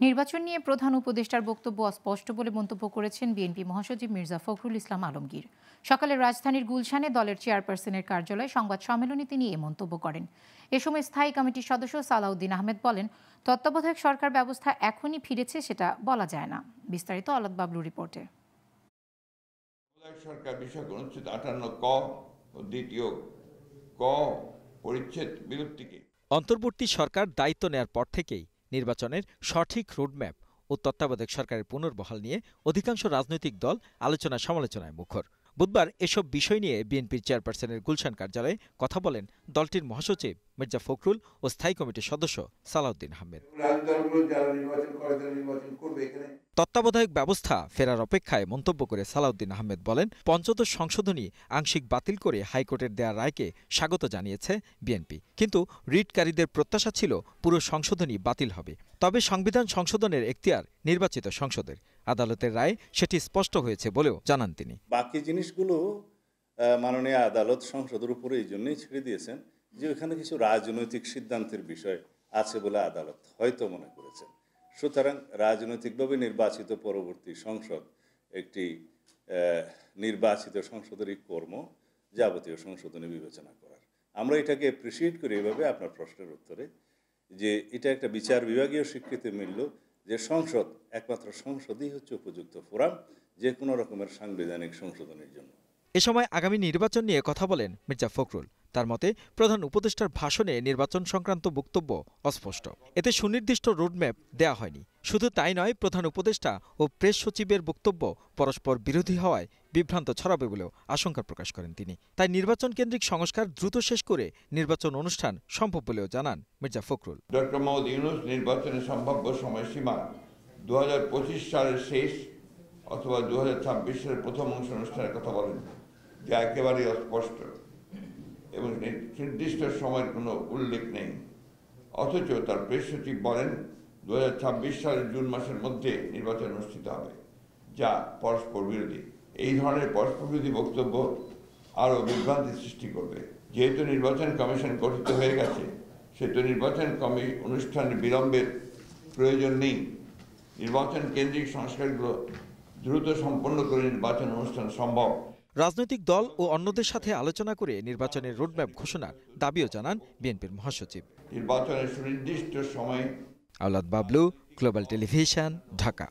নির্বাচন নিয়ে প্রধান উপদেষ্টার বক্তব্য অস্পষ্ট বলে মন্তব্য করেছেন বিএনপি মহাসচিব মির্জা ফখরুল ইসলাম আলমগীর। সকালে রাজধানীর গুলশানে দলের চেয়ারপারসনের কার্যালয়ে সংবাদ সম্মেলনে তিনি এ মন্তব্য করেন। এ সময় স্থায়ী কমিটির সদস্য সালাউদ্দিন আহমেদ বলেন, তত্ত্বাবধায়ক সরকার ব্যবস্থা এখনই ফিরেছে সেটা বলা যায় না। বিস্তারিত আলাদ বাবলু রিপোর্টে। সরকার বিষয়ক অনুচ্ছেদ 58 ক ও দ্বিতীয় ক পরিচ্ছেদ বিলুপ্তিকে অন্তর্বর্তী সরকার দায়িত্ব নেয়ার পর থেকেই নির্বাচনের সঠিক রোডম্যাপ ও তত্ত্বাবধায়ক সরকারের পুনর্বহাল নিয়ে অধিকাংশ রাজনৈতিক দল আলোচনা সমালোচনায় মুখর। বুধবার এসব বিষয় নিয়ে বিএনপির চেয়ারপারসনের গুলশান কার্যালয়ে কথা বলেন দলটির মহাসচিব মির্জা ফখরুল ও স্থায়ী কমিটির সদস্য সালাউদ্দিন আহমেদ। তত্ত্বাবধায়ক ব্যবস্থা ফেরার অপেক্ষায় মন্তব্য করে সালাউদ্দিন আহমেদ বলেন, পঞ্চদশ সংশোধনী আংশিক বাতিল করে হাইকোর্টের দেয়া রায়কে স্বাগত জানিয়েছে বিএনপি, কিন্তু রিটকারীদের প্রত্যাশা ছিল পুরো সংশোধনী বাতিল হবে। তবে সংবিধান সংশোধনের এখতিয়ার নির্বাচিত সংসদের। আদালতের রায়ে সেটি স্পষ্ট হয়েছে বলেও জানান তিনি। বাকি জিনিসগুলো মাননীয় আদালত সংসদের উপরে এই জন্যই ছেড়ে দিয়েছেন যে ওখানে কিছু রাজনৈতিক সিদ্ধান্তের বিষয় আছে বলে আদালত হয়তো মনে করেছেন। সুতরাং রাজনৈতিকভাবে নির্বাচিত পরবর্তী সংসদ একটি নির্বাচিত সংসদেরই কর্ম যাবতীয় সংশোধনী বিবেচনা করার। আমরা এটাকে অ্যাপ্রিসিয়েট করি এভাবে আপনার প্রশ্নের উত্তরে, যে এটা একটা বিচার বিভাগীয় স্বীকৃতি মিলল যে সংসদ, একমাত্র সংসদই হচ্ছে উপযুক্ত ফোরাম যে কোনো রকমের সাংবিধানিক সংশোধনের জন্য। এ সময় আগামী নির্বাচন নিয়ে কথা বলেন মির্জা ফখরুল। তার মতে, প্রধান উপদেষ্টার ভাষণে নির্বাচন সংক্রান্ত বক্তব্য অস্পষ্ট। এতে সুনির্দিষ্ট রোডম্যাপ দেয়া হয়নি। শুধু তাই নয়, প্রধান উপদেষ্টা ও প্রেস সচিবের বক্তব্য পরস্পর বিরোধী হওয়ায় বিভ্রান্ত ছড়াবে বলেও আশঙ্কা প্রকাশ করেন তিনি। তাই নির্বাচন কেন্দ্রিক সংস্কার দ্রুত শেষ করে নির্বাচন অনুষ্ঠান সম্ভব বলেও জানান মির্জা ফখরুল। ডক্টর মোহাম্মদ ইউনূস নির্বাচনের সম্ভাব্য সময়সীমা 2025 সালের শেষ অথবা 2026 সালের প্রথম অংশ অনুষ্ঠানের কথা বলেন, যা একেবারেই অস্পষ্ট এবং নির্দিষ্ট সময়ের কোনো উল্লেখ নেই। অথচ তার প্রেস সচিব বলেন 2026 সালের জুন মাসের মধ্যে নির্বাচন অনুষ্ঠিত হবে, যা পরস্পর বিরোধী। এই ধরনের পরস্পর বিরোধী বক্তব্য আরও বিভ্রান্তি সৃষ্টি করবে। যেহেতু নির্বাচন কমিশন গঠিত হয়ে গেছে, সেহেতু নির্বাচন অনুষ্ঠানের বিলম্বের প্রয়োজন নেই। নির্বাচন কেন্দ্রিক সংস্কারগুলো দ্রুত সম্পন্ন করে নির্বাচন অনুষ্ঠান সম্ভব। রাজনৈতিক দল ও অন্যদের সাথে আলোচনা করে নির্বাচনের রোডম্যাপ ঘোষণার দাবিও জানান বিএনপির মহাসচিব। নির্বাচনের সুনির্দিষ্ট সময়ে। আলাদ বাবলু, গ্লোবাল টেলিভিশন, ঢাকা।